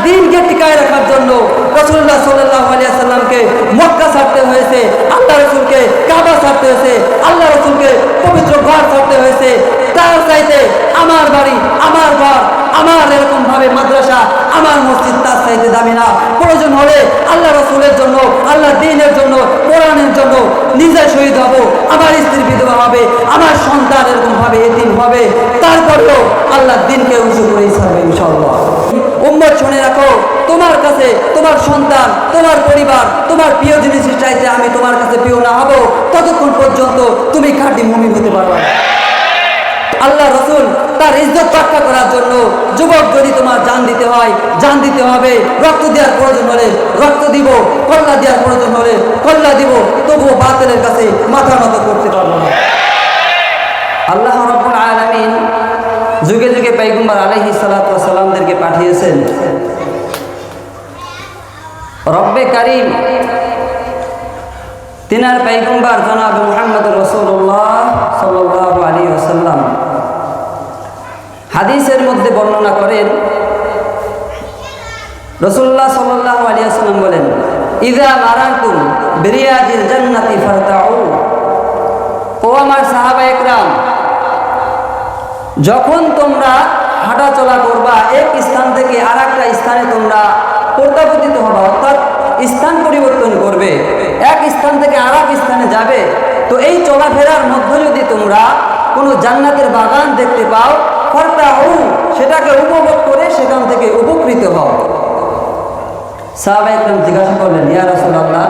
দ্বীনকে টিকায় রাখার জন্য রাসূলুল্লাহ সাল্লাল্লাহু আলাইহি ওয়াসাল্লামকে মক্কা ছাড়তে হয়েছে, আল্লাহ রাসূলকে কাবা ছাড়তে হয়েছে, আল্লাহ রাসূলকে পবিত্র ঘর ছাড়তে হয়েছে। তার চাইতে আমার বাড়ি, আমার ঘর, আমার এরকম ভাবে মাদ্রাসা, আমার মসজিদ তার চাইতে দামি না। প্রয়োজন হলে আল্লাহ রাসূলের জন্য, আল্লাহ দ্বীনের জন্য, কোরআনের জন্য নিজে শহীদ হব, আমার স্ত্রী বিধবা হবে, আমার সন্তান এরকম ভাবে এতিম হবে, তারপরেও আল্লাহ দ্বীনকে উঁচু করেই ছাড়বে ইনশাআল্লাহ। উম্মত শুনে রাখো, তোমার কাছে তোমার সন্তান, তোমার পরিবার, তোমার প্রিয় জিনিসের চাইতে আমি তোমার কাছে প্রিয় না হব ততক্ষণ পর্যন্ত তুমি খাঁটি মুমিন হতে পারবে না। আল্লাহ রাসূল তার ইজ্জত রক্ষা করার জন্য যুবক যদি তোমার জান দিতে হয়, জান দিতে হবে। রক্ত দেওয়ার প্রয়োজন হলে রক্ত দিব, কল্লা দেওয়ার প্রয়োজন হলে কল্লা দিব, তবুও বাতিলের কাছে মাথা নত করতে পারবো না। আল্লাহ রাব্বুল আলামিন যুগে যুগে পয়গম্বর আলাইহিস সালাতু ওয়াস সালামদেরকে পাঠিয়েছেন। রব্বে কারীম তিনার পয়গম্বর জনাব মুহাম্মদ রাসূলুল্লাহ সাল্লাল্লাহু আলাইহি ওয়াসাল্লাম হাদিসের মধ্যে বর্ণনা করেন, রাসূলুল্লাহ সাল্লাল্লাহু আলাইহি ওয়াসাল্লাম বলেন, ইযা মারাতুম বিরিয়াজিল জান্নাতি ফারতাউ। ও আমার সাহাবায়ে কেরাম, যখন তোমরা হাঁটাচলা করবা, এক স্থান থেকে আরেকটা স্থানে তোমরা প্রত্যাবর্তিত হবা, অর্থাৎ স্থান পরিবর্তন করবে, এক স্থান থেকে আরেক স্থানে যাবে, তো এই চলাফেরার মধ্যে যদি তোমরা কোনো জান্নাতের বাগান দেখতে পাও, ফারতাউ, সেটাকে উপভোগ করে সেখান থেকে উপকৃত হও। সাহাবায়ে কেরাম জিজ্ঞাসা করলেন, ইয়া রাসূলুল্লাহ,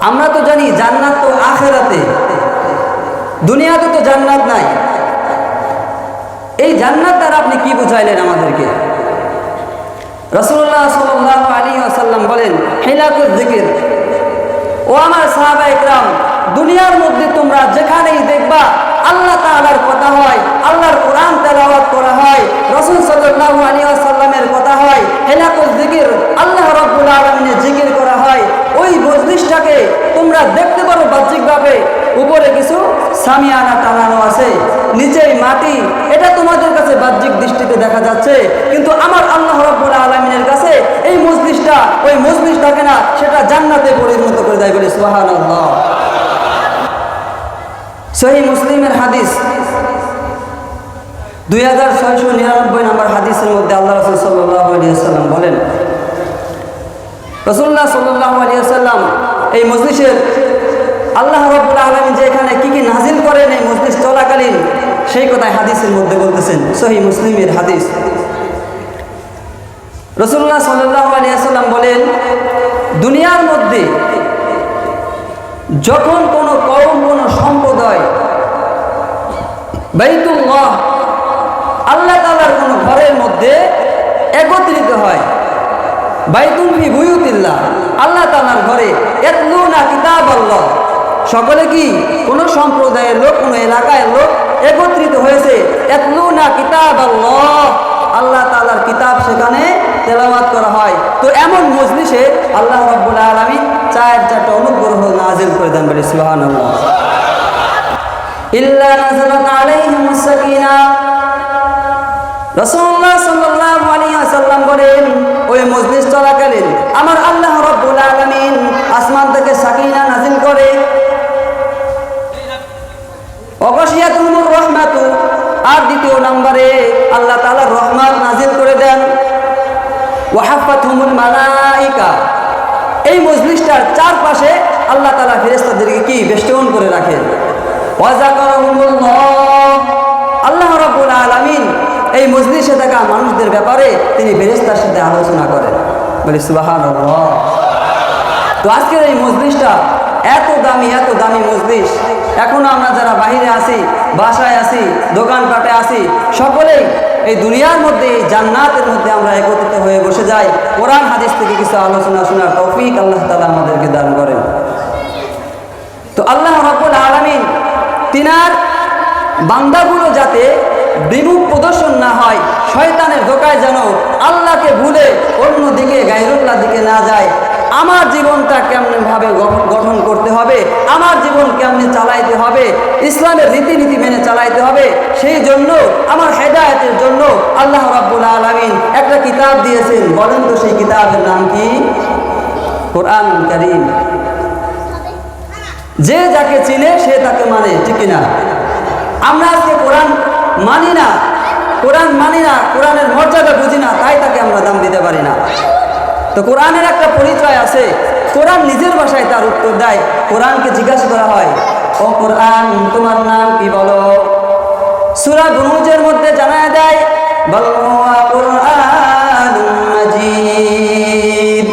আমরা তো জানি জান্নাত তো আখিরাতে, দুনিয়াতে তো জান্নাত নাই, এই জান্নাত দ্বারা আপনি কি বুঝাইলেন আমাদেরকে? রাসূলুল্লাহ সাল্লাল্লাহু আলাইহি ওয়াসাল্লাম বলেন, হিলাকুয যিকির। ও আমার সাহাবায়ে কেরাম, দুনিয়ার মধ্যে তোমরা যেখানেই দেখবা আল্লাহ তাআলার কথা হয়, আল্লাহর কোরআন তেলাওয়াত করা হয়, রাসূল সাল্লাল্লাহু আলাইহি ওয়াসাল্লামের কথা হয়, হিলাকুয যিকির, আল্লাহ রাব্বুল আলামিনের জিকির করা হয়, ওই মজলিসটাকে তোমরা দেখতে পারো বাহ্যিকভাবে, উপরে কিছু সামিয়ানা টানানো আছে, নিচেই মাটি, এটা তোমাদের কাছে বাহ্যিক দৃষ্টিতে দেখা যাচ্ছে, কিন্তু আমার আল্লাহ রাব্বুল আলামিনের কাছে এই মজলিসটা ওই মজলিস থাকে না, সেটা জান্নাতে পরিণত করে দেয়, বলে সুবহানাল্লাহ। সহিহ মুসলিমের হাদিস 2699 নম্বর হাদিসের মধ্যে আল্লাহ রাসূল সাল্লাল্লাহু আলাইহি ওয়াসাল্লাম বলেন, রাসূলুল্লাহ সাল্লাল্লাহু আলাইহি ওয়াসাল্লাম এই মজলিসের আল্লাহ রাব্বুল আলামিন যে এখানে কি কি নাজিল করেন এই মজলিস চলাকালীন, সেই কথাই হাদিসের মধ্যে বলতেছেন। সহিহ মুসলিমের হাদিস, রাসূলুল্লাহ সাল্লাল্লাহু আলাইহি ওয়াসাল্লাম বলেন, দুনিয়ার মধ্যে যখন কোনো কওম, কোনো সম্প্রদায় বাইতুল্লাহ, আল্লাহ তাআলার কোনো ঘরের মধ্যে একত্রিত হয়, বাইতুন ফি বুয়ুতিল্লাহ, আল্লাহ তাআলার ঘরে, ইয়াতলুনা কিতাবাল্লাহ, সকলে কি কোনো সম্প্রদায়ের লোক, কোনো এলাকার লোক একত্রিত হয়েছে, ইয়াতলুনা কিতাবাল্লাহ, আল্লাহ তাআলার কিতাব সেখানে তেলাওয়াত করা হয়, তো এমন মজলিসে আল্লাহ রাব্বুল আলামিন চারটা অনুগ্রহ নাযিল করে দেন, বলে সুবহানাল্লাহ। ইল্লা নাযালাত আলাইহিমুস সাকিনাহ। রাসূলুল্লাহ সাল্লাল্লাহু আলাইহি ওয়াসাল্লাম বলেন, ওই মজলিস চলাকালীন আমার আল্লাহ রাব্বুল আলামিন আসমান থেকে সাকিনা নাযিল করে, ওয়াগাশিয়াতুহুমুর রাহমাতু, আর দ্বিতীয় নম্বরে আল্লাহ তাআলা রহমত নাযিল করে দেন, ওয়াহাফাতহুমুল মালায়েকা, এই মজলিসটার চারপাশে আল্লাহ তাআলা ফেরেশতাদেরকে কি বেষ্টন করে রাখেন, ওয়াযাকারাহুমুল্লাহ, আল্লাহ রাব্বুল আলামিন এই মজলিসে থাকা মানুষদের ব্যাপারে তিনি ফেরেশতার সাথে আলোচনা করেন, বলে সুবহানাল্লাহ। তো আজকের এই মজলিসটা এত দামি মজলিস, এখনো আমরা যারা বাইরে আছি, বাসায় আছি, দোকানপাটে আছি, সকলেই এই দুনিয়ার মধ্যে, এই জান্নাতের মধ্যে আমরা একত্রিত হয়ে বসে যাই, কোরআন হাদিস থেকে কিছু আলোচনা শোনার তৌফিক আল্লাহ তাআলা আমাদেরকে দান করেন। তো আল্লাহ রাব্বুল আলামিন তিনার বান্দাগুলো যাতে বিমুখ প্রদর্শন না হয়, শয়তানের ধোকায় যেন আল্লাহকে ভুলে অন্যদিকে গায়রুল্লাহ দিকে না যায়, আমার জীবনটা কেমনভাবে গঠন করতে হবে, আমার জীবন কেমনে চালাইতে হবে, ইসলামের রীতিনীতি মেনে চালাইতে হবে। সেই জন্য আমার হেদায়েতের জন্য আল্লাহ রাব্বুল আলামিন একটা কিতাব দিয়েছেন। বলেন তো সেই কিতাবের নাম কি? কোরআনুল কারীম। যে যাকে চিনে সে তাকে মানে, ঠিক কিনা? আমরা আজকে কোরআন মানি না, কোরআনের মর্যাদা বুঝি না, তাই তাকে আমরা দাম দিতে পারি না। তো কোরআনের একটা পরিচয় আছে, কোরআন নিজের ভাষায় তার উত্তর দেয়। কোরআনকে জিজ্ঞাসা করা হয়, ও কোরআন তোমার নাম কি বলো? সূরা বুরুজের মধ্যে জানায় দেয়, বল হুয়া কুরআনুম মাজিদ,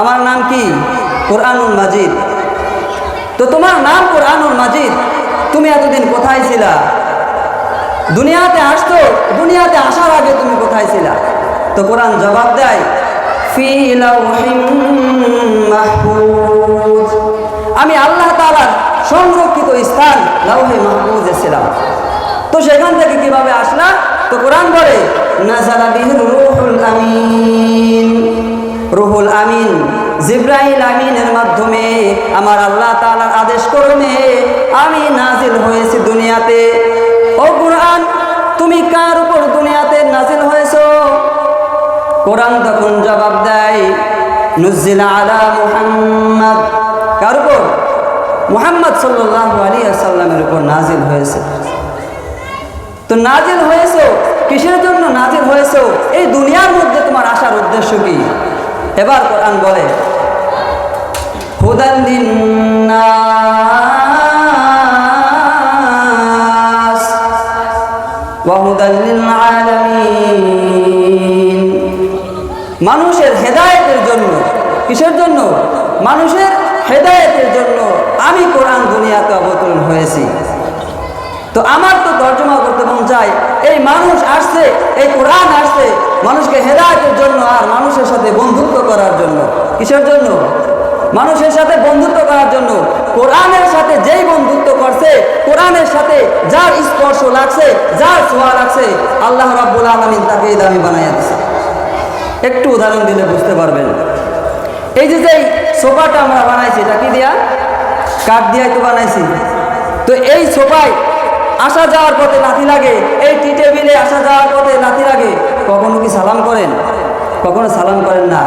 আমার নাম কি? কোরআনুল মাজিদ। তো তোমার নাম কোরআনুল মাজিদ, তুমি এতদিন কোথায় ছিলা? দুনিয়াতে আসতো, দুনিয়াতে আসার আগে তুমি কোথায় ছিলা? তো কোরআন জবাব দেয়, ফি লাওহিম মাহফুজ, আমি আল্লাহ তাআলার সংরক্ষিত স্থান লাওহে মাহফুজে ছিলাম। তো সেখান থেকে কিভাবে আসলা? তো কোরআন বলে, নাযালা বিহির রূহুল আমিন, রূহুল আমিন জিবরাইল আমিনের মাধ্যমে আমার আল্লাহ তাআলার আদেশ ক্রমে আমি নাজিল হয়েছি দুনিয়াতে। ও কোরআন তুমি কার উপর দুনিয়াতে নাজিল হয়েছো? কোরআন তখন জবাব দেয়, নুজিলা আলা মুহাম্মদ, কার উপর? মুহাম্মদ সাল্লাল্লাহু আলাইহি ওয়াসাল্লামের উপর নাজিল হয়েছে। তো নাজিল হয়েছো কিসের জন্য নাজিল হয়েছো? এই দুনিয়ার মধ্যে তোমার আসার উদ্দেশ্য কি? এবার কোরআন বলে, হুদাল লিন্নাস ওয়া হুদাল লিল আলামিন, মানুষের হেদায়েতের জন্য। কিসের জন্য? মানুষের হেদায়েতের জন্য আমি কোরআন দুনিয়াতে অবতরণ হয়েছি। তো আমার তো তর্জমা করতে মন চায়, এই মানুষ আসছে, এই কোরআন আসছে মানুষকে হেদায়েতের জন্য আর মানুষের সাথে বন্ধুত্ব করার জন্য। কিসের জন্য? মানুষের সাথে বন্ধুত্ব করার জন্য। কোরআনের সাথে যেই বন্ধুত্ব করছে, কোরআনের সাথে যার স্পর্শ লাগছে, যার ছোঁয়া লাগছে, আল্লাহ রাব্বুল আলামিন তাকে এই দামি বানাইয়া দিয়েছে। একটু উদাহরণ দিলে বুঝতে পারবেন। এই যে যেই সোফাটা আমরা বানাইছি, এটা কি দিয়া? কাঠ দিয়াই তো বানাইছি। তো এই সোফায় আসা যাওয়ার পথে লাথি লাগে, এই টি টেবিলে আসা যাওয়ার পথে লাথি লাগে, কখনো কি সালাম করেন? কখনো সালাম করেন না।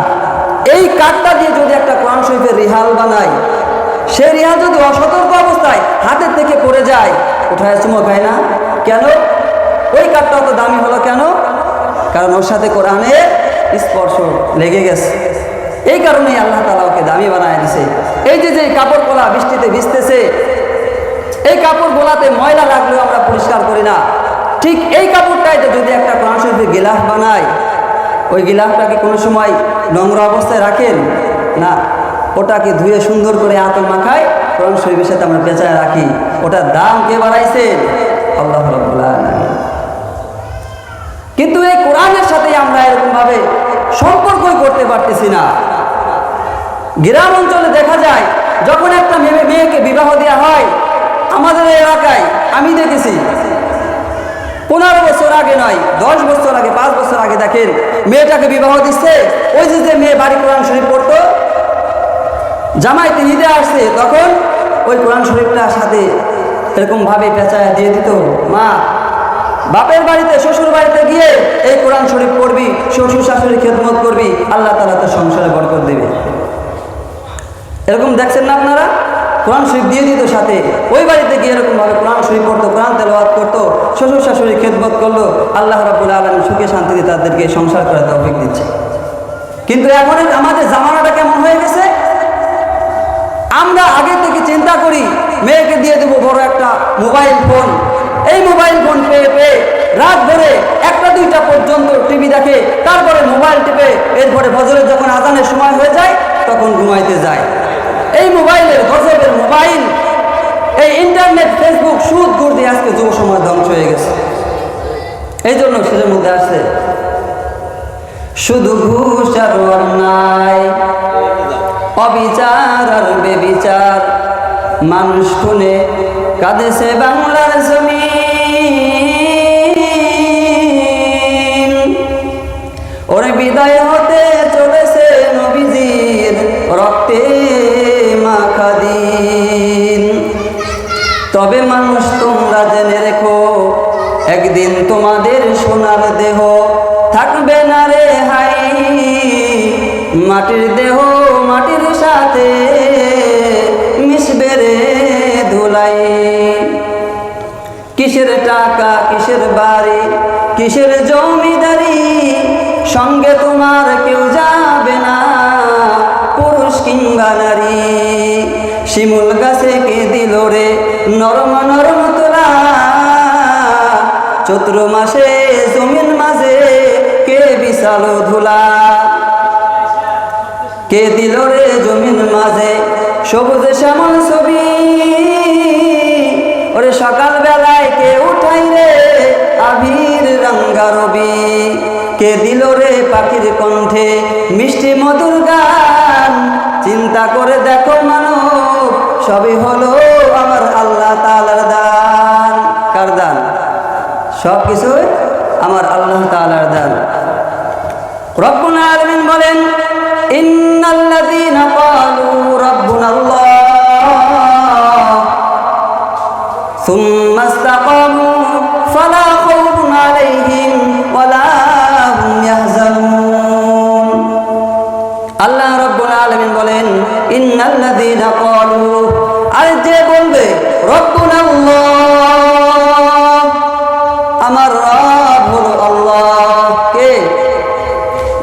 এই কাঠটা দিয়ে যদি একটা কোরআন শরীফের রিহাল বানাই, সেই রিহাল যদি অসতর্ক অবস্থায় হাতের থেকে পড়ে যায়, কোথায় চুমো খায় না কেন? ওই কাঠটা অত দামি হলো কেন? কারণ ওর সাথে কোরআনের স্পর্শ লেগে গেছে। এই কারণেই আল্লাহ তাআলা ওকে দামি বানায় দিছে। এই যে যে কাপড় গোলা বৃষ্টিতে ভিজতেছে, এই কাপড় গোলাতে ময়লা লাগলেও আমরা পরিষ্কার করি না। ঠিক এই কাপড়টাইতে যদি একটা কোরআন শরীফের গিলাফ বানায়, ওই গিলাফটাকে কোনো সময় নোংরা অবস্থায় রাখেন না, ওটাকে ধুয়ে সুন্দর করে আতর মাখায় কোরআন শরীফের সাথে আমরা পেঁচায় রাখি। ওটার দাম কে বাড়াইছেন? আল্লাহ রাব্বুল আলামিন। কিন্তু এই কোরআনের সাথে আমরা এরকমভাবে সম্পর্কই করতে পারতেছি না। গ্রাম অঞ্চলে দেখা যায়, যখন একটা মেয়েকে বিবাহ দেওয়া হয়, আমাদের এলাকায় আমি দেখেছি 15 বছর আগে নয়, 10 বছর আগে, 5 বছর আগে দেখেন মেয়েটাকে বিবাহ দিচ্ছে। ওই যে মেয়ে বাড়ি কোরআন শরীফ পড়তো, জামাইতে ঈদে আসছে, তখন ওই কোরআন শরীফটার সাথে এরকমভাবে পেঁচায় দিয়ে দিত। মা, বাপের বাড়িতে, শ্বশুর বাড়িতে গিয়ে এই কোরআন শরীফ পড়বি, শ্বশুর শাশুড়ির খেদমত করবি, আল্লাহ তাআলা তোর সংসারে বরকত দেবে। এরকম দেখছেন না আপনারা? কোরআন শরীফ দিয়ে দিত সাথে, ওই বাড়িতে গিয়ে এরকমভাবে কোরআন শরীফ পড়তো, কোরআন তেলাওয়াত করতো, শ্বশুর শাশুড়ির খেদমত করলো, আল্লাহ রাব্বুল আলামিন সুখে শান্তিতে তাদেরকে সংসার করে তৌফিক দিচ্ছে। কিন্তু এখন আমাদের জামানাটা কেমন হয়ে গেছে? আমরা আগে থেকে চিন্তা করি মেয়েকে দিয়ে দেবো বড় একটা মোবাইল ফোন, এই মোবাইল ফোন পেয়ে পেয়ে রাত ভরে 1টা 2টা পর্যন্ত টিভি দেখে, তারপরে মোবাইল টিপে, এরপরে ফজরের যখন আজানের সময় হয়ে যায় তখন ঘুমাইতে যায়। এই মোবাইলের গজবের মোবাইল, এই ইন্টারনেট, ফেসবুক, সুদ ঘুর দিয়ে আজকে যুব সমাজ ধ্বংস হয়ে গেছে। এই জন্য সেটার মধ্যে আসছে শুধু ঘুষ আর অন্যায়, অবিচার আর বেবিচার, মানুষ খুনে কাঁদেছে বাংলার জমিন। ওরে বিদায় হতে চলেছে নবীজির রক্তে মাখা দিন। তবে মানুষ তোমরা জেনে রেখো, একদিন তোমাদের সোনার দেহ থাকবে না রে হাই, মাটির দেহ মাটির সাথে মিশবে রে ধুলাই। কিসের টাকা, কিসের বাড়ি, কিসের জমিদারি, সঙ্গে তোমার কেউ যাবে না, পুরুষ কিংবা নারী। শিমুল গাছে কে দিল রে নরম নরম তোলা, চৈত্র মাসে জমিন মাঝে কে বিছালো ধুলা। কে দিল রে জমিন মাঝে সবুজ শ্যামল ছবি, ওরে সকাল বেলায় কে উঠাই রে আবির রঙ্গা রবি। কে দিল রে পাখির কণ্ঠে মিষ্টি মধুর গান, চিন্তা করে দেখো মানব সবই হলো আমার আল্লাহ তাআলার দান। কার দান? সব কিছুই আমার আল্লাহ তাআলার দান। রব্বুল আলামিন বলেন, ইন্নাল্লাযীনা ক্বালু রাব্বুনাল্লাহ সুম্মা ইসতাকামু ফালা খাউফুন আলাইহিম ওয়ালা হুম ইয়াহজানুন। আল্লাহ রাব্বুল আলামিন বলেন, ইন্নাল্লাযীনা ক্বালু, আর যে বলবে রাব্বুনাল্লাহ, আমার রব হলো আল্লাহ। কে?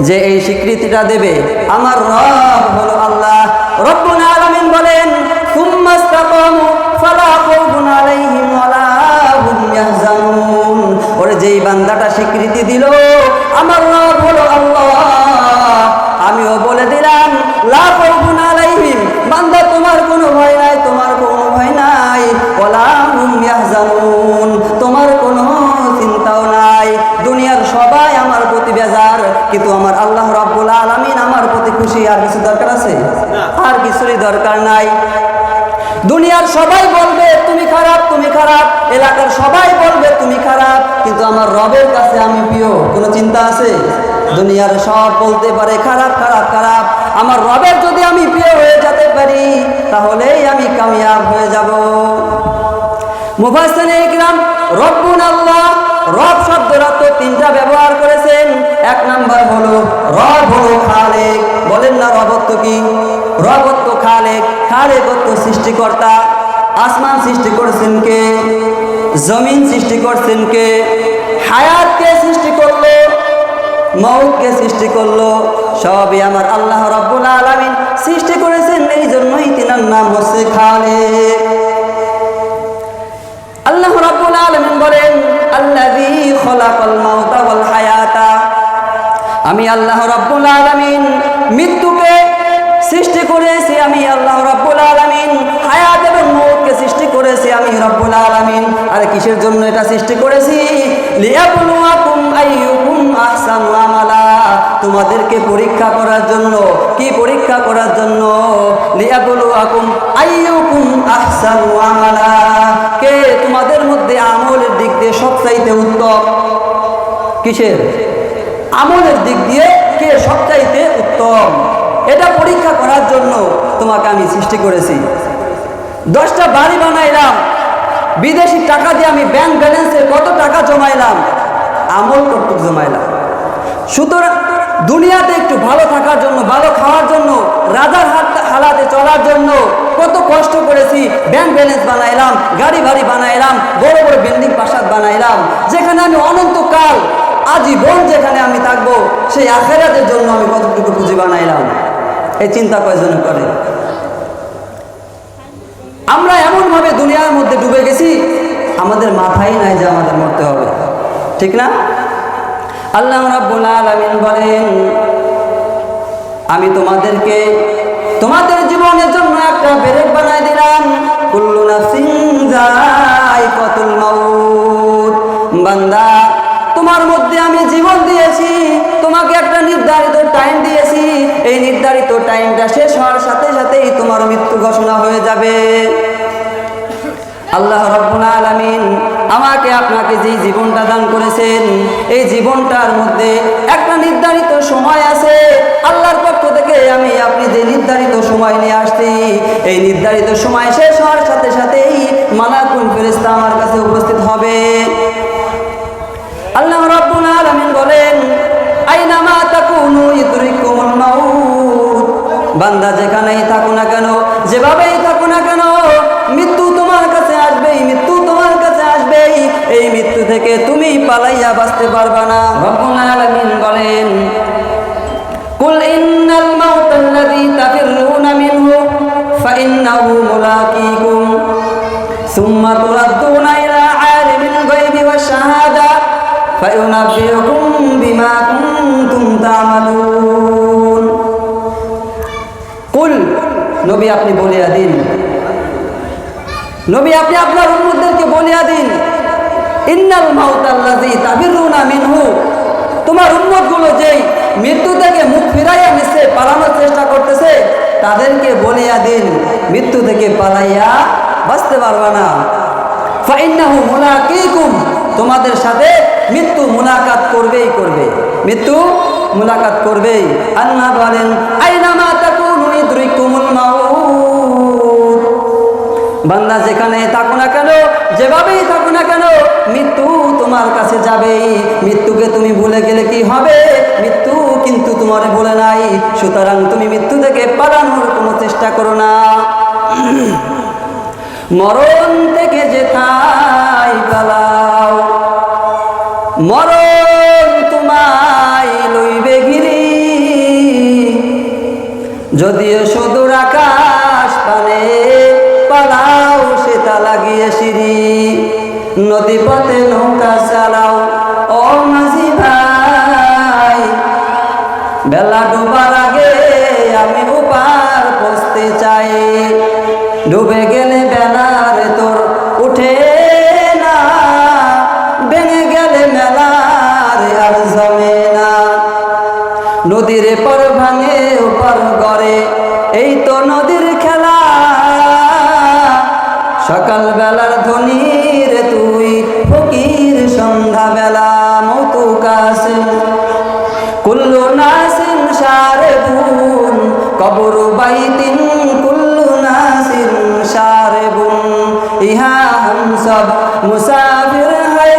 যে এই স্বীকৃতিটা দেবে আমার রব হলো আল্লাহ। রব্বুল আলামিন বলেন, সুম্মা ইসতাকামু ফালা খাউফুন আলাইহিম ওয়ালা হুম ইয়াহজানুন। ওরে যেই বান্দাটা স্বীকৃতি দিল আমার রব হলো আল্লাহ, আমিও বলে দিলাম লা খাউফুন আলাইহিম, বান্দা তোমার কোনো ভয় নাই, তোমার কোনো ভয় নাই, ওয়ালা হুম ইয়াহজানুন, তোমার কোনো চিন্তাও নাই। দুনিয়ার সবাই আমার প্রতি বেজার, কিন্তু আমার আল্লাহ রাব্বুল আলামিন আমার প্রতি খুশি। আর কিছু দরকার আছে? আর কিছুরই দরকার নাই। দুনিয়ার সবাই বলবে তুমি খারাপ, তুমি খারাপ, এলাকার সবাই বলবে তুমি খারাপ, কিন্তু আমার রবের কাছে আমি প্রিয়। কোনো চিন্তা আছে? দুনিয়ার সব বলতে পারে খারাপ খারাপ খারাপ, আমার রবের যদি আমি প্রিয় হয়ে যেতে পারি তাহলেই আমি কামিয়াব হয়ে যাব। মুফাসসিরিনে ইকরাম রব্বুনাল্লাহ, রব শব্দের অর্থ তিনটা ব্যবহার করেছেন। এক নাম্বার হলো রব হলো খালেক। বলেন না রব অর্থ কি? রব অর্থ খালেক, খালেক অর্থ সৃষ্টিকর্তা। আসমান সৃষ্টি করেছেন কে? জমিন সৃষ্টি করছেন কে? হায়াতকে সৃষ্টি করলো, মউতকে সৃষ্টি করলো, সবই আমার আল্লাহ রাব্বুল আলামিন সৃষ্টি করেছেন। এই জন্যই তিনার নাম হচ্ছে খালেক। আল্লাহ রাব্বুল আলামিন বলেন, আল্লাযী খালাকাল মাউতা ওয়াল হায়াতা, আমি আল্লাহ রাব্বুল আলামিন মৃত্যুকে সৃষ্টি করেছি, আমি আল্লাহ রাব্বুল আলামিন হায়াত এবং মউতকে সৃষ্টি করেছি আমি রাব্বুল আলামিন। আর কিসের জন্য এটা সৃষ্টি করেছি? লিয়াবলুয়াকুম আইয়ুকুম আহসানু আমালা, তোমাদেরকে পরীক্ষা করার জন্য। কি পরীক্ষা করার জন্য? লিয়াবলুয়াকুম আইয়ুকুম আহসানু আমালা, কে তোমাদের মধ্যে আমলের দিক দিয়ে সবচাইতে উত্তম। কিসের? আমলের দিক দিয়ে কে সবচাইতে উত্তম, এটা পরীক্ষা করার জন্য তোমাকে আমি সৃষ্টি করেছি। 10টা বাড়ি বানাইলাম, বিদেশি টাকা দিয়ে আমি ব্যাংক ব্যালেন্সে কত টাকা জমাইলাম, আমল কতটুকু জমাইলাম। সুতরাং দুনিয়াতে একটু ভালো থাকার জন্য, ভালো খাওয়ার জন্য, রাজার হালাতে চলার জন্য কত কষ্ট করেছি। ব্যাংক ব্যালেন্স বানাইলাম, গাড়ি বাড়ি বানাইলাম, বড় বড় বিল্ডিং প্রাসাদ বানাইলাম, যেখানে আমি অনন্তকাল আজীবন যেখানে আমি থাকবো, সেই আখিরাতের জন্য আমি কতটুকু পুঁজি বানাইলাম। এই চিন্তা কয়জন করে? আমরা এমনভাবে দুনিয়ার মধ্যে ডুবে গেছি, আমাদের মাথায় নাই যে আমাদের মরতে হবে, ঠিক না? আল্লাহ রাব্বুল আলামিন বলেন, আমি তোমাদেরকে তোমাদের জীবনের জন্য একটা ব্রেক বানাই দিলাম। কুল্লু নাফসিন যায়িকাতুল মাউত, বান্দা তোমার মধ্যে আমি জীবন দিয়েছি, তোমাকে একটা নির্ধারিত টাইম দিয়েছি, এই নির্ধারিত টাইমটা শেষ হওয়ার সাথে সাথেই তোমার মৃত্যু ঘোষণা হয়ে যাবে। আল্লাহ রাব্বুল আলামিন আমাকে আপনাকে যে জীবনটা দান করেছেন, এই জীবনটার মধ্যে একটা নির্ধারিত সময় আছে। আল্লাহর পক্ষ থেকে আমি আপনি যে নির্ধারিত এই নির্ধারিত সময় শেষ হওয়ার সাথে সাথেই মালাকুল ফেরেশতা আমার কাছে উপস্থিত হবে। আল্লাহ রাব্বুল আলামিন বলেন, আইনামা তাকুনু ইদরিকুমুল মাউত, বান্দা যেখানেই থাকো না কেন, যেভাবেই থাকো না কেন, মৃত্যু তোমার কাছে আসবেই, মৃত্যু তোমার কাছে আসবেই। এই মৃত্যু থেকে তুমি পালাইয়া বাঁচতে পারবা না। রব্বুল আলামিন বলেন, কুল ইন্নাল মাউতাল্লাযী তাফিররুনা মিনহু ফাইন্নাহু মুলাকীকুম সুম্মা তুরাদ্দুনা ইলা আলিমিল গায়বি ওয়াশ শাহাদা ফায়ুনাব্বিউকুম বিমা কুনতুম তা'মালুন। কুল, নবী আপনি বলিয়া দিন, নবী আপনি আপনার উম্মতদেরকে বলিয়া দিন, ইন্নাল মাউতাল্লাযী তাফিররুনা মিনহু, তোমার উম্মতগুলো যেই মৃত্যু থেকে মুখ ফিরাইয়া নিচ্ছে, পালানোর চেষ্টা করতেছে, তাদেরকে বলিয়া দিন মৃত্যু থেকে পালাইয়া বাঁচতে পারবা না। ফাইন্নাহু মুলাকীকুম, তোমাদের সাথে মৃত্যু মুলাকাত করবেই করবে, মৃত্যু মুলাকাত করবেই। আল্লাহ বলেন, আইনামা তাকুনু ইদরিকুমুল মাউত, বান্দা যেখানে থাকো না কেন, যেভাবেই থাকো না কেন, মৃত্যু তোমার কাছে যাবেই। মৃত্যুকে তুমি ভুলে গেলে কি হবে? মৃত্যু কিন্তু তোমার ভুলে নাই। সুতরাং তুমি মৃত্যু থেকে পালানোর কোনো চেষ্টা করো না। মরণ থেকে যেথায় পালাও, মরণ তোমায় লইবে ঘিরি, যদিও সুদূর আকাশ পানে পালাও সেটা লাগিয়ে সিঁড়ি। নদী পথে নৌকা চালাও ও মাঝি ভাই, বেলা ডুবার আগে আমি উপার পৌঁছতে চাই। ডুবে গেলে বেলার তোর উঠে না, ভেঙে গেলে মেলার আর জমে না। নদীর পর ভাঙে উপর গড়ে, এই তো নদীর খেলা। সকাল বেলার ধনী রে তুই ফকির, সন্ধ্যা বেলা মৌতুকাসিন কুল্লু নাসিন শারেবুন, কবর বাইতিন কুল্লু নাসিন শারেবুন, ইহা হাম সব মুসাফির হাই,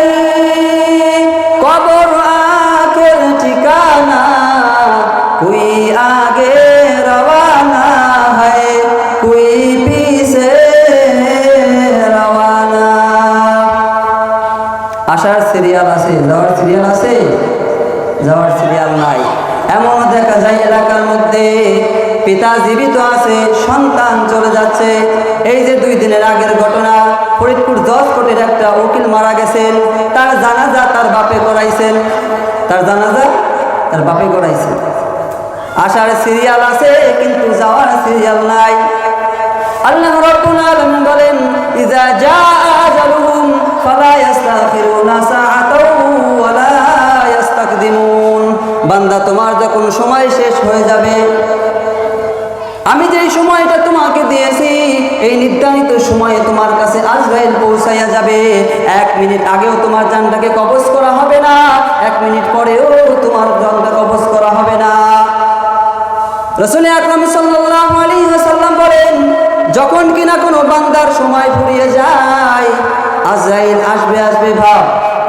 কবর আখের ঠিকানা, কুই আগে রওয়ানা হয়, কুই পিছে রওয়ানা। আসার সিরিয়াল আছে, যাওয়ার সিরিয়াল আছে, যাওয়ার সিরিয়াল নাই। এমন দেখা যায় এলাকার মধ্যে পিতা জীবিত আছে, সন্তান চলে যাচ্ছে। এই যে 2 দিনের আগের ঘটনা, ফরিদপুর 10 কোটির একটা উকিল মারা গেছেন, তার জানাজা তার বাপে করাইছেন, তার জানাজা তার বাপে করাইছেন। আসার সিরিয়াল আছে কিন্তু যাওয়ার সিরিয়াল নাই। আল্লাহ রাব্বুল আলামিন বলেন, ইযা জাআ আজালুহুম ফালা ইস্তাখিরুনা সাআতাও ওয়ালা ইস্তাকদিমুন, বান্দা তোমার যখন সময় শেষ হয়ে যাবে, আমি যেই সময়টা তোমাকে দিয়েছি, এই নির্ধারিত সময়ে তোমার কাছে আজরাইল পৌঁছাইয়া যাবে। 1 মিনিট আগেও তোমার জানটাকে কবজ করা হবে না, 1 মিনিট পরেও তোমার জানটা কবজ করা হবে না। রাসূল আকরাম সাল্লাল্লাহু আলাইহি ওয়াসাল্লাম বলেন, যখন কিনা কোনো বান্দার সময় ফুরিয়ে যায়, আজরাইল আসবে আসবে ভাব,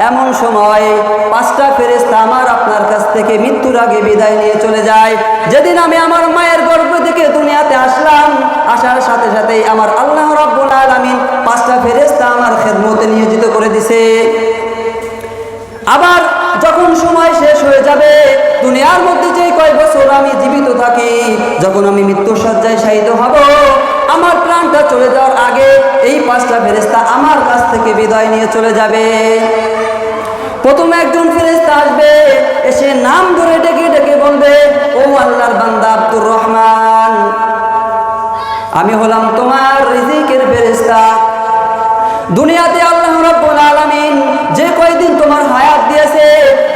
এমন সময় 5টা ফেরেশতা আমার আপনার কাছ থেকে মৃত্যুর আগে বিদায় নিয়ে চলে যায়। যেদিন আমি আমার মায়ের গর্ভ থেকে দুনিয়াতে আসলাম, আসার সাথে সাথেই আমার আল্লাহ রাব্বুল আলামিন 5টা ফেরেশতা আমার খেদমতে নিয়োজিত করে দিছে। আবার যখন সময় শেষ হয়ে যাবে, দুনিয়ার মধ্যে যে কয় বছর আমি জীবিত থাকি, যখন আমি মৃত্যুর শয্যায় শায়িত হব, আমার প্রাণটা চলে যাওয়ার আগে এই 5টা ফেরেশতা আমার কাছ থেকে বিদায় নিয়ে চলে যাবে। প্রথমে একজন ফেরেশতা আসবে, এসে নাম ধরে ডেকে ডেকে বলবে, ও আল্লাহর বান্দা আব্দুর রহমান, আমি হলাম তোমার রিজিকের ফেরেশতা। দুনিয়াতে আল্লাহ রাব্বুল আলামিন যে কয়দিন তোমার হায়াত দিয়েছে,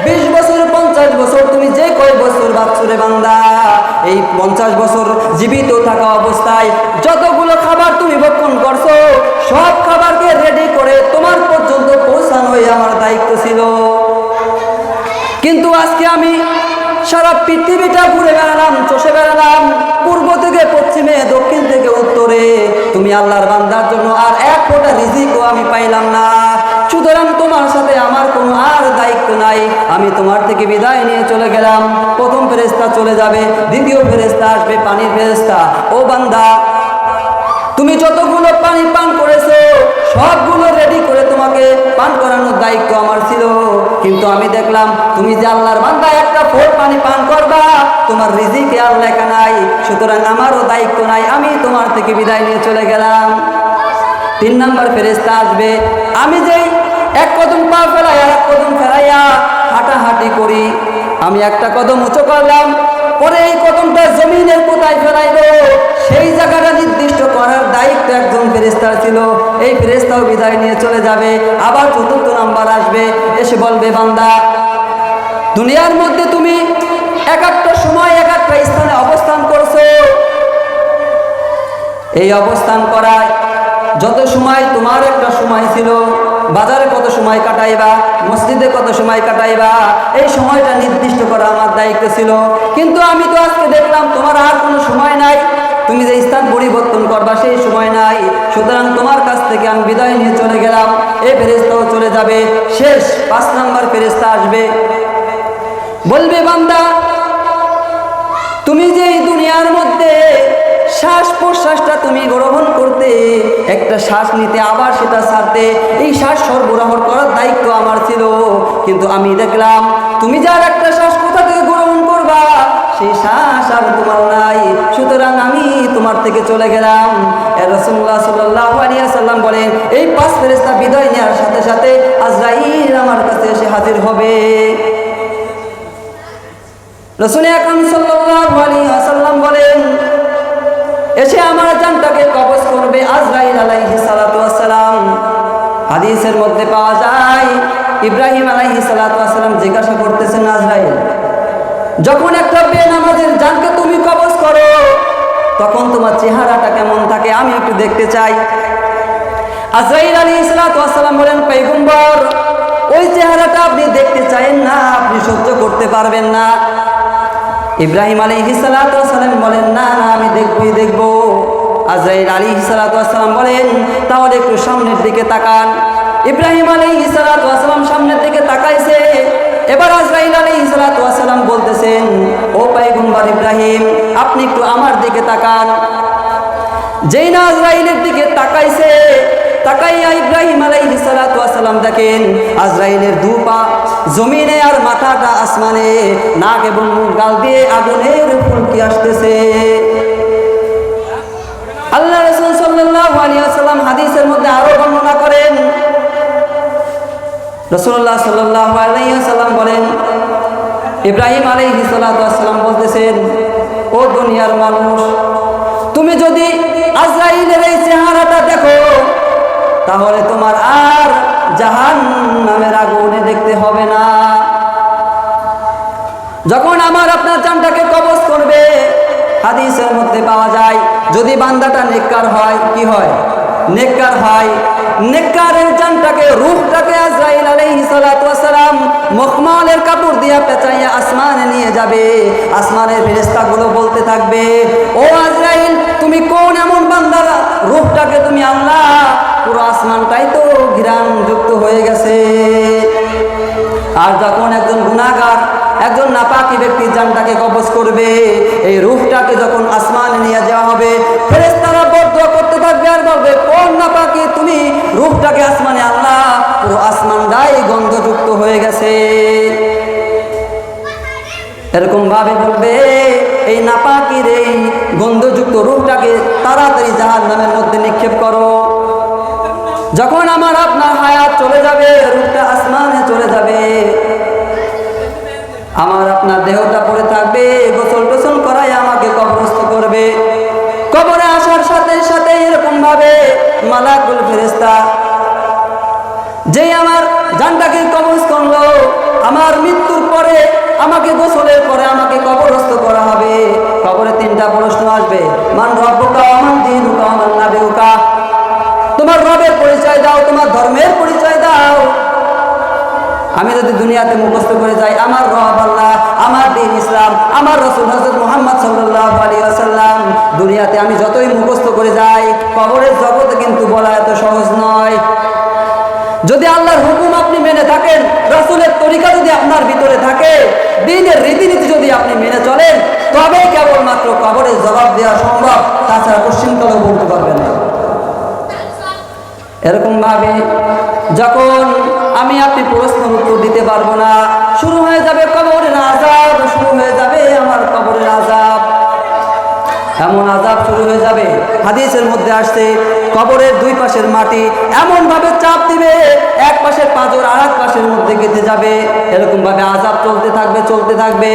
20 বছর 50 বছর, তুমি যে কয় বছর বাঁচছো বান্দা, এই 50 বছর জীবিত থাকা অবস্থায় যতগুলো খাবার তুমি ভক্ষণ করছো, সব খাবারকে রেডি করে তোমার পর্যন্ত পৌঁছানোই আমার দায়িত্ব ছিল। কিন্তু আজকে আমি সারা পৃথিবীটা ঘুরে বেড়ালাম, চষে বেড়ালাম, পূর্ব থেকে পশ্চিমে, দক্ষিণ থেকে উত্তরে, তুমি আল্লাহর বান্দার জন্য আর এক ফোঁটা রিজিকও আমি পাইলাম না। সুতরাং তোমার সাথে আমার কোনো আর দায়িত্ব নাই, আমি তোমার থেকে বিদায় নিয়ে চলে গেলাম। প্রথম ফেরেশতা চলে যাবে, দ্বিতীয় ফেরেশতা আসবে, পানির ফেরেশতা। ও বান্দা, তুমি যতগুলো পানি পান করেছো সবগুলো রেডি করে তোমাকে পান করানোর দায়িত্ব আমার ছিল, কিন্তু আমি দেখলাম তুমি যে আল্লাহর বান্দা, একটা ফোঁট পানি পান করবা, তোমার রিজিকে আর লেখা নাই, সুতরাং আমারও দায়িত্ব নাই, আমি তোমার থেকে বিদায় নিয়ে চলে গেলাম। 3 নম্বর ফেরেশতা আসবে, আমি যেই এক কদম পা ফেলাই আর এক কদম ফেরাইয়া হাঁটাহাঁটি করি, আমি একটা কদম উঁচু করলাম, পরে এই কদমটা জমিনের কোথায় ফেলাইবো সেই জায়গাটা নির্দিষ্ট করার দায়িত্ব একজন ফেরেশতার ছিল। এই ফেরেশতাও বিদায় নিয়ে চলে যাবে। আবার 4র্থ নাম্বার আসবে, এসে বলবে, বান্দা, দুনিয়ার মধ্যে তুমি এক একটা সময় এক একটা স্থানে অবস্থান করছো, এই অবস্থান করায় যত সময় তোমার একটা সময় ছিল, বাজারে কত সময় কাটাইবা, মসজিদে কত সময় কাটাইবা, এই সময়টা নির্দিষ্ট করা আমার দায়িত্ব ছিল, কিন্তু আমি তো আজকে দেখলাম তোমার আর কোনো সময় নাই, তুমি যে স্থান পরিবর্তন করবা সেই সময় নাই, সুতরাং তোমার কাছ থেকে আমি বিদায় নিয়ে চলে গেলাম। এই ফেরেশতাও চলে যাবে। শেষ 5 নম্বর ফেরেশতা আসবে, বলবে, বান্দা, তুমি যে এই দুনিয়ার মধ্যে শ্বাস প্রশ্বাসটা তুমি গ্রহণ করতে, একটা শ্বাস নিতে আবার সেটা ছাড়তে, এই শ্বাস সরবরাহ করার দায়িত্ব আমার ছিল, কিন্তু আমি দেখলাম তুমি যার একটা শ্বাস কোথা থেকে গ্রহণ করবা সেই শ্বাস আর তোমার নাই, সুতরাং আমি তোমার থেকে চলে গেলাম। রাসূলুল্লাহ সাল্লাল্লাহু আলাইহি ওয়াসাল্লাম বলেন, এই 5 ফেরেশতা বিদায় নেওয়ার সাথে সাথে আজরাইল আমার কাছে এসে হাজির হবে। রাসূল আকরাম সাল্লাল্লাহু আলাইহি ওয়াসাল্লাম বলেন, এসে আমার জানটাকে কবজ করবে আজরাইল আলাইহিস সালাতু ওয়াস সালাম। হাদিসের মধ্যে পাওয়া যায়, ইব্রাহিম আলাইহিস সালাতু ওয়াস সালাম জিজ্ঞাসা করতেছেন, আজরাইল, যখন একটা বেনামাজের জানকে তুমি কবজ করো তখন তোমার চেহারাটা কেমন থাকে, আমি একটু দেখতে চাই। আজরাইল আলাইহিস সালাতু ওয়াস সালাম বলেন, পয়গম্বর, ওই চেহারাটা আপনি দেখতে চাইেন না, আপনি সহ্য করতে পারবেন না। ইব্রাহিম আলাইহিস সালাতু ওয়াস সালাম বলেন, না না, আমি দেখবই দেখব। আজরাইল আলাইহিস সালাতু ওয়াস সালাম বলেন, তাহলে একটু সামনের দিকে তাকান। ইব্রাহিম আলাইহিস সালাতু ওয়াস সালাম সামনের দিকে তাকাইছে। এবার আজরাইল আলাইহিস সালাতু ওয়াস সালাম বলতেছেন, ও পয়গম্বর ইব্রাহিম, আপনি একটু আমার দিকে তাকান। যেই না আজরাইলের দিকে তাকাইছে, তাকাইয়া ইব্রাহিম আলাইহিস সালাতু ওয়াস সালাম দেখেন আজরাইলের 2 পা জমিনে আর মাথাটা আসমানে, নাক এবং মুখ গাল দিয়ে আগুনের ফুলকি আসতেছে। আল্লাহ রাসূল সাল্লাল্লাহু আলাইহি ওয়াসাল্লাম হাদিসের মধ্যে আরো বর্ণনা করেন, রাসূলুল্লাহ সাল্লাল্লাহু আলাইহি ওয়াসাল্লাম বলেন, ইব্রাহিম আলাইহিস সালাতু ওয়াস সালাম বলতেছেন, ও দুনিয়ার মানুষ, তুমি যদি আজরাইলের এই চেহারাটা দেখো তাহলে তোমার আর জাহান্নামের আগুনে দেখতে হবে না। যখন আমার আপনার জানটাকে কবজ করবে, হাদিসের মধ্যে পাওয়া যায়, যদি বান্দাটা নেককার হয়, কি হয়? নেককার হয়। নেককারের জানটাকে, রূহটাকে আজরাইল আলাইহিস সালাতু ওয়াস সালাম মখমলের কাপড় দিয়া পেঁচাইয়া আসমানে নিয়ে যাবে। আসমানের ফেরেশতাগুলো বলতে থাকবে, ও আজরাইল, তুমি কোন এমন বান্দার রূহটাকে তুমি আল্লাহ, পুরো আসমানটাই তো ঘিরান যুক্ত হয়ে গেছে। আর যখন একজন গুনাহগার, একজন নাপাকি ব্যক্তির জানটাকে কবজ করবে, এই রূহটাকে যখন আসমানে নিয়ে যাওয়া হবে, ফেরেশতারা বদদুয়া করতে থাকবে আর বলবে, কোন নাপাকি তুমি রূহটাকে আসমানে আল্লাহ, পুরো আসমানটাই গন্ধযুক্ত হয়ে গেছে। এরকম ভাবে বলবে, এই নাপাকির এই গন্ধযুক্ত রূহটাকে তাড়াতাড়ি জাহান্নামের মধ্যে নিক্ষেপ করো। যখন আমার আপনার হায়াত চলে যাবে, রূহটা আসমানে চলে যাবে, আমার আপনার দেহটা পড়ে থাকবে, গোসল টোসল করাই আমাকে কবরস্থ করবে। কবরে আসার সাথে সাথে এরকম ভাবে মালাকুল ফেরেশতা যেই আমার জানটাকে কবজ করলো, আমার মৃত্যুর পরে আমাকে গোসলের পরে আমাকে কবরস্থ করা হবে। কবরে 3টা প্রশ্ন আসবে, মান রব্বুকা ওয়া মান দীনুকা ওয়া মান নাবিয়ুকা, তোমার রবের পরিচয় দাও, তোমার ধর্মের পরিচয় দাও। আমি যদি দুনিয়াতে মুখস্থ করে যাই আমার রব আল্লাহ, আমার দিন ইসলাম, আমার রাসূল হযরত মুহাম্মদ সাল্লাল্লাহু আলাইহি ওয়াসাল্লাম, দুনিয়াতে আমি যতই মুখস্থ করে যাই, কবরের জগতে কিন্তু বলা এত সহজ নয়। যদি আল্লাহর হুকুম আপনি মেনে থাকেন, রাসূলের তরিকা যদি আপনার ভিতরে থাকে, দ্বীনের রীতিনীতি যদি আপনি মেনে চলেন, তবে কেবলমাত্র কবরের জবাব দেওয়া সম্ভব, তাছাড়া পশ্চিমকালেও বলতে পারবেন না। এরকম ভাবে যখন আমি আপনি প্রশ্নের উত্তর দিতে পারবো না, শুরু হয়ে যাবে কবরের আযাব, শুরু হয়ে যাবে আমার কবরের আযাব। এমন আযাব শুরু হয়ে যাবে, হাদিসের মধ্যে আসছে কবরের দুই পাশের মাটি এমন ভাবে চাপ দিবে, এক পাশের পাঁজর আর এক পাশের মধ্যে গেঁথে যাবে। এরকম ভাবে আযাব চলতে থাকবে, চলতে থাকবে।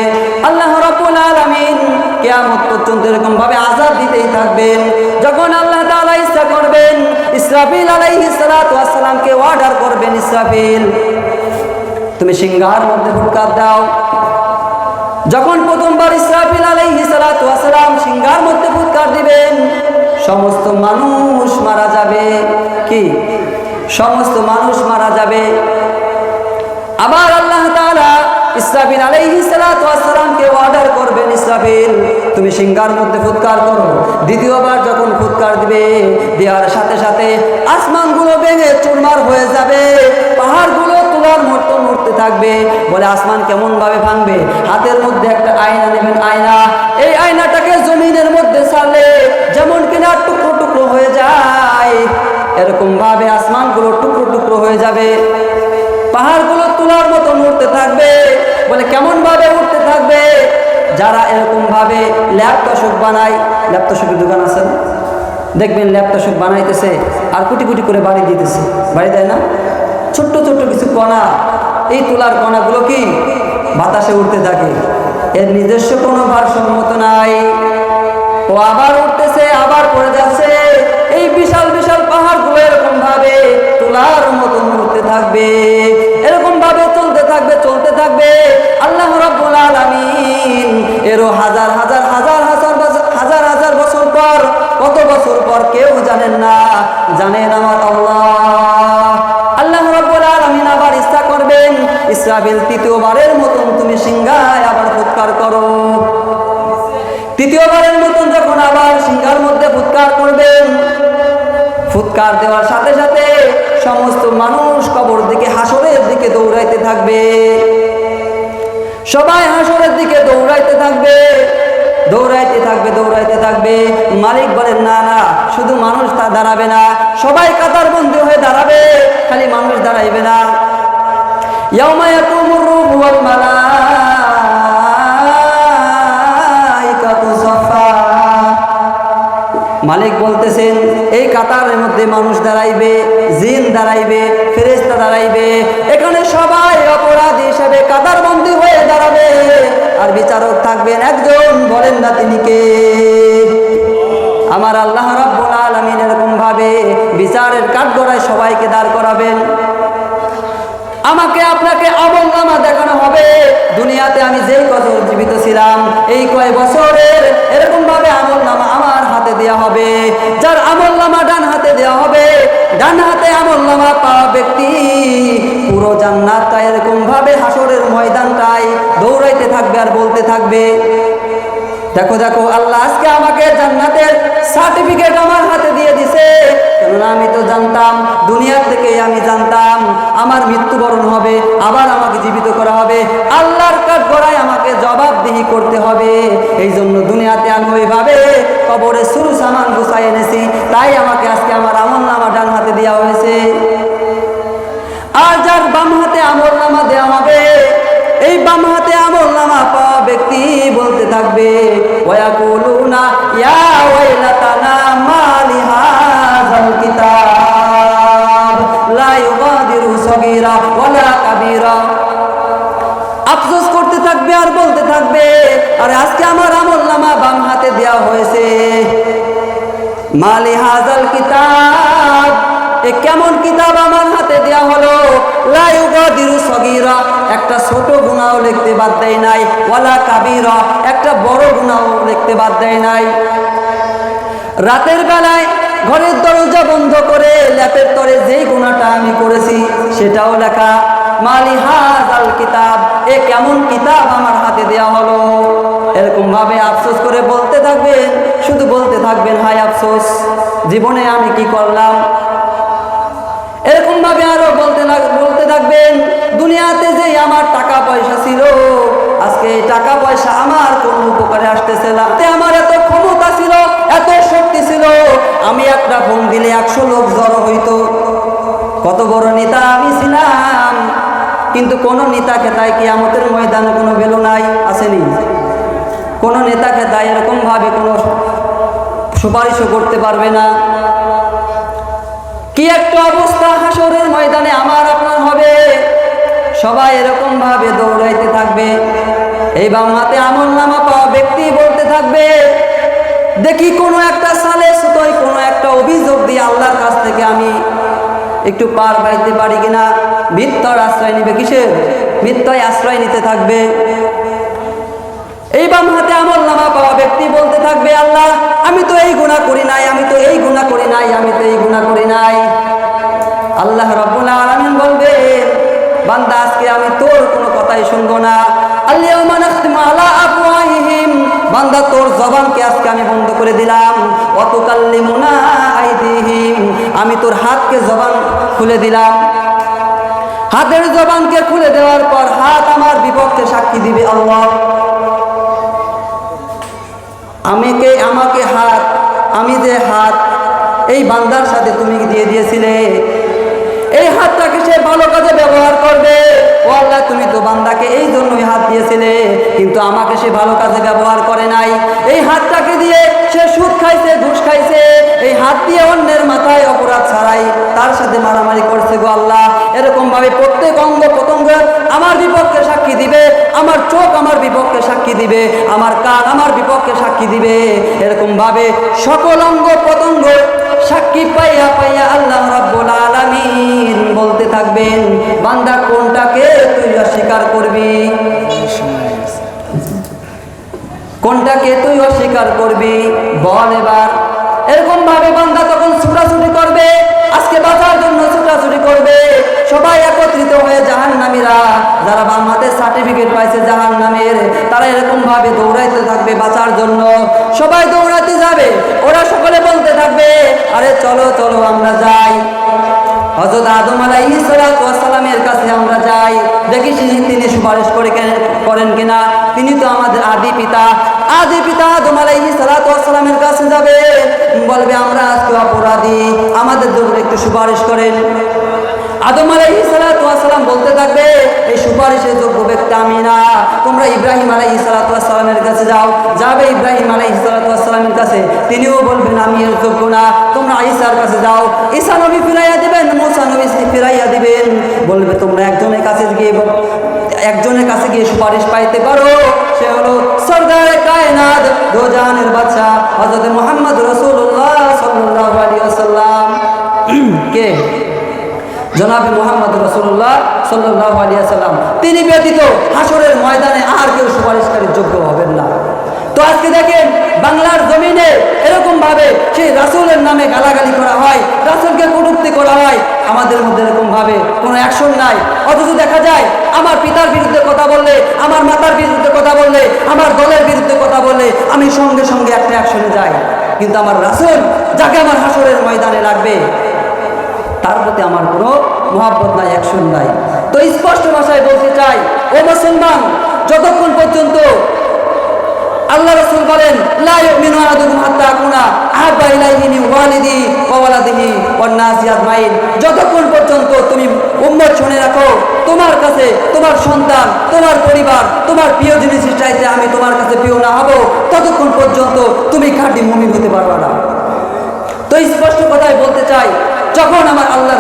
আল্লাহ রাব্বুল আলামিন কিয়ামত পর্যন্ত এরকম ভাবে আযাব দিতেই থাকবেন। যখন আল্লাহ তাআলা ইচ্ছা করবেন, ইসরাফিল আলাইহিস সালাতু ওয়াস সালামকে অর্ডার করবেন, ইসরাফিল তুমি সিংহার মধ্যে ফুৎকার দাও। যখন প্রথমবার ইসরাফিল আলাইহিস সালাতু ওয়াস সালাম সিংহার মধ্যে ফুৎকার দিবেন, সমস্ত মানুষ মারা যাবে। কি? সমস্ত মানুষ মারা যাবে। আবার আল্লাহ তাআলা ইসরাফিল আলাইহিস সালাতু ওয়াস সালামকে অর্ডার করবেন, ইসরাফিল তুমি সিংহার মধ্যে ফুৎকার করো। দ্বিতীয়বার যখন ফুৎকার দিবে, দেওয়ার সাথে সাথে আসমানগুলো ভেঙে চুরমার হয়ে যাবে, পাহাড়গুলো তুলার মতো নড়তে থাকবে। বলে আসমান কেমন ভাবে ভাঙবে? হাতের মধ্যে একটা আয়না নেবেন, আয়না, এই আয়নাটাকে জমিনের মধ্যে ছাড়লে যেমন কিনা টুকরো টুকরো হয়ে যায়, এরকম ভাবে আসমানগুলো টুকরো টুকরো হয়ে যাবে, পাহাড়গুলো তুলার মতো উঠতে থাকবে। বলে কেমন ভাবে উঠতে থাকবে? যারা এরকম ভাবে ল্যাপটপ বানায়, ল্যাপটপের দোকান আছে না, দেখবেন ল্যাপটপ বানাইতেছে আর কোটি কোটি করে বাড়ি দিতেছে, বাড়ি দেয় না? ছোট্ট ছোট্ট কিছু কণা, এই তুলার কণাগুলো কি বাতাসে উঠতে থাকে, এর নিজস্ব কোনো ভারসাম্য নাই। ও আবার উঠতেছে, আবার পড়ে যাচ্ছে। এই বিশাল বিশাল পাহাড়গুলো এরকম ভাবে তুলার মতো উঠতে থাকবে, এরকম ভাবে চলতে থাকবে, চলতে থাকবে। আল্লাহ রাব্বুল আলামিন এরও হাজার হাজার হাজার হাজার হাজার হাজার বছর পর, কত বছর পর কেউ জানেন না, জানেন আমার আল্লাহ। আল্লাহ রাব্বুল আলামিন আবার ইচ্ছা করবেন, ইসরাফিল তৃতীয়বারের মতন তুমি সিংহায় আবার ফুৎকার করো। তৃতীয়বারের মতন যখন আবার সিংহার মধ্যে ফুৎকার করবেন, ফুৎকার দেওয়ার সাথে সাথে সমস্ত মানুষ কবর দিকে, হাসরের দিকে দৌড়াইতে থাকবে। সবাই হাসরের দিকে দৌড়াইতে থাকবে, দৌড়াইতে থাকবে, দৌড়াইতে থাকবে। মালিক বলেন না না, শুধু মানুষ তা দাঁড়াবে না, সবাই কাতারবন্দী হয়ে দাঁড়াবে, খালি মানুষ দাঁড়াইবে না। ইয়াউমা ইয়াকুমুর রূহু ওয়াল মালাইকাতু সাফা। মালিক বলতেছেন এই কাতারের মধ্যে মানুষ দাঁড়াইবে, জিন দাঁড়াইবে, ফেরেশতা দাঁড়াইবে, এখানে সবাই অপরাধী হিসেবে কাতারবন্দী হয়ে দাঁড়াবে। আর বিচারক থাকবেন একজন, বলেন না তিনি কে? আমার আল্লাহ রাব্বুল আলামিন এরকম ভাবে বিচারের কাঠগড়ায় সবাইকে দাঁড় করাবেন। আমাকে আপনাকে আমলনামা দেখানো হবে, দুনিয়াতে আমি যেই বছর জীবিত ছিলাম, এই কয় বছরের এরকম ভাবে আমলনামা আমার হাতে দেওয়া হবে। যার আমলনামা ডান হাতে দেওয়া হবে, ডান হাতে আমলনামা পাওয়া ব্যক্তি পুরো জান্নাতটা এরকম ভাবে হাসরের ময়দানটায় দৌড়াইতে থাকবে আর বলতে থাকবে, দেখো দেখো আল্লাহ আজকে আমাকে জান্নাতের সার্টিফিকেট আমার হাতে দিয়ে দিছে। কেননা আমি তো জানতাম, দুনিয়ার থেকে আমি জানতাম আমার মৃত্যুবরণ হবে, আবার আমাকে জীবিত করা হবে, আল্লাহর কাঠগড়ায় আমাকে জবাবদিহি করতে হবে। এই জন্য দুনিয়াতে আমি ওইভাবে কবরে শুরু সামান গুছাই এনেছি, তাই আমাকে আজকে আমার আমলনামা ডান হাতে দেওয়া হয়েছে। আর যার বাম হাতে আমলনামা দেওয়া হবে, এই বাম হাতে আমলনামা পাওয়া ব্যক্তি বলতে থাকবে, ওয়ায়াকুলুনা ইয়া ওয়াইলাতানা মা লিহাযাল কিতাব লা ইউগাদিরু সগীরা ওয়ালা কাবীরা। আফসোস করতে থাকবে আর বলতে থাকবে, আরে আজকে আমার আমলনামা বাম হাতে দেওয়া হয়েছে, মা লিহাযাল কিতাব, এ কেমন কিতাব আমার হাতে দেওয়া হলো, লা ইউগাদিরু সগীরা, একটা ছোট গুনাহ লিখতে বাদ দেয় নাই, ওয়ালা কাবীরা, একটা বড় গুনাহ লিখতে বাদ দেয় নাই। রাতের বেলায় ঘরের দরজা বন্ধ করে ল্যাপের তরে যেই গুনাহটা আমি করেছি সেটাও লেখা। মা লিহাযাল কিতাব, এ কেমন কিতাব আমার হাতে দেওয়া হলো। ভাবে আফসোস করে বলতে থাকবেন, শুধু বলতে থাকবেন হায় আফসোস, জীবনে আমি কি করলাম। এরকম ভাবে আরো বলতে থাকবেন, দুনিয়াতে যে আমার টাকা পয়সা ছিল, আজকে এই টাকা পয়সা আমার কোনো উপকারে আসতেছে না। আমার এত ক্ষমতা ছিল, এত শক্তি ছিল, আমি একটা ফোন দিলে 100 লোক জড়ো হইতো, কত বড় নেতা আমি ছিলাম। কিন্তু কোন নেতাকে তাই কিয়ামতের ময়দানে কোনো ভ্যালু নাই, আসেনি। কোন নেতাকে তাই এরকম ভাবে কোনো সুপারিশও করতে পারবে না। কি একটা অবস্থা হাসরের ময়দানে আমার আপনার হবে। সবাই এরকম ভাবে দৌড়াইতে থাকবে। এই বাম হাতে আমলনামা পাওয়া ব্যক্তি বলতে থাকবে, দেখি কোনো একটা সালে সুতোয় কোনো একটা অভিযোগ দিয়ে আল্লাহর কাছ থেকে আমি একটু পার পাইতে পারি কিনা। মিথ্যার আশ্রয় নিবে, কিসের? মিথ্যায় আশ্রয় নিতে থাকবে। এই বাম হাতে আমলনামা পাওয়া ব্যক্তি বলতে থাকবে, আল্লাহ আমি তো এই গুনাহ করি নাই, আমি তো এই গুনাহ করি নাই, আমি তো এই গুনাহ করি নাই। আল্লাহ রাব্বুল আলামিন বলবে, বান্দা আজকে আমি তোর কোনো কথাই শুনবো না। আল-ইয়াওমা নাখতিমু আলা আফওয়াহিহিম, বান্দা তোর জবানকে আজকে আমি বন্ধ করে দিলাম। ওয়া তুকাল্লিমুনা আইদিহিম, আমি তোর হাতকে জবান খুলে দিলাম। হাতের জবানকে খুলে দেওয়ার পর হাত আমার বিপক্ষে সাক্ষী দিবে। আল্লাহ আমাকে হাত, আমি যে হাত এই বান্দার সাথে তুমি দিয়ে দিয়েছিলে, এই হাতটাকে সে ভালো কাজে ব্যবহার করবে। ও আল্লাহ তুমি তো বান্দাকে এই জন্যই হাত দিয়েছিলে, কিন্তু আমাকে সে ভালো কাজে ব্যবহার করে নাই। এই হাতটাকে দিয়ে সে সুদ খাইছে, ঘুষ খাইছে, এই হাত দিয়ে অন্যের মাথায় অপরাধ ছাড়াই তার সাথে মারামারি করছে। গো আল্লাহ এরকম ভাবে প্রত্যেক অঙ্গ প্রত্যঙ্গ আমার বিপক্ষে সাক্ষী দিবে। আমার চোখ আমার বিপক্ষে সাক্ষী দিবে, আমার কান আমার বিপক্ষে সাক্ষী দিবে। এরকম ভাবে সকল অঙ্গ প্রত্যঙ্গ সাক্ষী পাইয়া পাইয়া আল্লাহ রাব্বুল আলামিন বলতে থাকবেন, বান্দা কোনটাকে তুই অস্বীকার করবি, কোনটাকে তুই অস্বীকার করবি বল এবার। এরকম ভাবে বান্দা তখন ছুটাছুটি করবে, আজকে বাঁচার জন্য ছুটাছুটি করবে। সবাই একত্রিত হয়ে জাহান্নামীরা, যারা বাম হাতে সার্টিফিকেট পাইছে জাহান্নামের, তারা এরকম ভাবে দৌড়াইতে থাকবে বাঁচার জন্য। সবাই দৌড়াতে যাবে, ওরা সকলে বলতে থাকবে, আরে চলো চলো আমরা যাই, হযরত আদম আলাইহিস সালামের কাছে আমরা যাই, দেখি তিনি সুপারিশ করেন কিনা। তিনি তো আমাদের আদি পিতা আদম আলাইহিস সালামের কাছে যাবে, বলবে আমরা আজকে অপরাধী, আমাদের জন্য একটু সুপারিশ করেন। আদম আলাইহিস সালাম বলতে থাকবে, এই সুপারিশের যোগ্য ব্যক্তি আমি না, তোমরা ইব্রাহিম আলাইহিস সালামের কাছে যাও। যাবে ইব্রাহিম আলাইহিস সালামের কাছে, তিনিও বলবেন আমি এর যোগ্য না। তোমরা ঈসার কাছে যাও, ঈসা নবী ফিরাইয়া দিবেন, মুসা নবী ফিরাইয়া দিবেন। বলবে তোমরা একজনের কাছে গিয়ে সুপারিশ পাইতে পারো, সে হলো সরদারে কায়নাত, দো জাহানের বাদশা হযরত মুহাম্মদ রাসূলুল্লাহ সাল্লাল্লাহু আলাইহি ওয়াসাল্লাম। কে? জনাবে মুহাম্মদ রাসূলুল্লাহ সাল্লাল্লাহু আলাইহি ওয়াসাল্লাম। তিনি ব্যতীত হাসরের ময়দানে আর কেউ সুপারিশকারীর যোগ্য হবেন না। তো আজকে দেখেন বাংলার জমিনে এরকম ভাবে সেই রাসূলের নামে গালাগালি করা হয়, রাসূলকে কটূক্তি করা হয়, আমাদের মধ্যে এরকম ভাবে কোনো অ্যাকশন নাই। অথচ দেখা যায় আমার পিতার বিরুদ্ধে কথা বললে, আমার মাতার বিরুদ্ধে কথা বললে, আমার দলের বিরুদ্ধে কথা বললে আমি সঙ্গে সঙ্গে একটা অ্যাকশনে যাই। কিন্তু আমার রাসূল যাকে আমার হাসরের ময়দানে লাগবে, তার প্রতি আমার কোনো মহব্বত নাই, অ্যাকশন নাই। তো স্পষ্ট ভাষায় বলতে চাই, ও মুসলমান, যতক্ষণ পর্যন্ত আল্লাহ রাসূল বলেন লা ইউমিনু আহাদুকুম হাত্তা আকুনা আহাব্বা ইলাইহি মিন ওয়ালিদিহি ওয়া ওয়ালাদিহি ওয়ান নাসি আজমাইন, যতক্ষণ পর্যন্ত তুমি উম্মত শুনে রাখো, তোমার কাছে তোমার সন্তান, তোমার পরিবার, তোমার প্রিয় জিনিসের চাইতে আমি তোমার কাছে প্রিয় না হব, ততক্ষণ পর্যন্ত তুমি খাঁটি মুমিন হতে পারবে না। তো স্পষ্ট কথায় বলতে চাই, যখন আমার আল্লাহ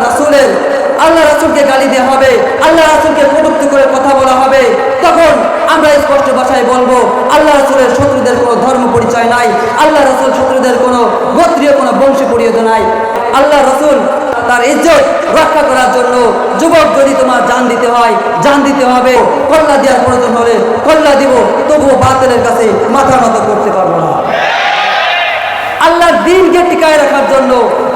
রাসূলকে গালি দেওয়া হবে, আল্লাহ রাসূলকে কটূক্তি করে কথা বলা হবে, তখন আমরা স্পষ্ট ভাষায় বলবো আল্লাহ রাসূলের শত্রুদের কোনো ধর্ম পরিচয় নাই, আল্লাহ রাসূল শত্রুদের কোনো গোত্রীয় কোনো বংশ পরিচয় নাই। আল্লাহ রাসূল তার ইজ্জত রক্ষা করার জন্য যুবক যদি তোমার জান দিতে হয়, জান দিতে হবে। কল্লা দেওয়ার প্রয়োজন হলে কল্লা দিব, তবুও বাতিলের কাছে মাথা নত করতে পারবো না। আল্লাহর দ্বীনকে টিকায় রাখার জন্য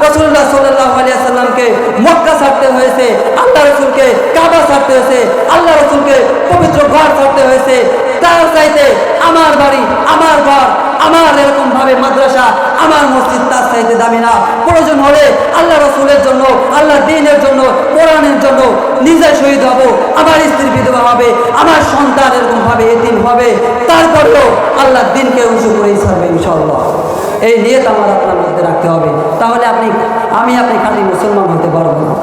রাসূলুল্লাহ সাল্লাল্লাহু আলাইহি ওয়াসাল্লামকে মক্কা ছাড়তে হয়েছে, আল্লাহ রাসূলকে কাবা ছাড়তে হয়েছে, আল্লাহ রাসূলকে পবিত্র ঘর ছাড়তে হয়েছে। তার চাইতে আমার বাড়ি, আমার ঘর, আমার এরকম ভাবে মাদ্রাসা, আমার মসজিদ তার চাইতে দামি না। প্রয়োজন হলে আল্লাহ রসুলের জন্য, আল্লাহ দ্বীনের জন্য, কোরআনের জন্য নিজে শহীদ হব, আমার স্ত্রী বিধবা হবে, আমার সন্তান এরকম ভাবে এতিম হবে, তারপরেও আল্লাহ দ্বীনকে উঁচু করেই ছাড়বে ইনশাআল্লাহ। এই নিয়ত আমার আপনার মধ্যে রাখতে হবে, তাহলে আপনি খাঁটি মুসলমান হতে পারবো না।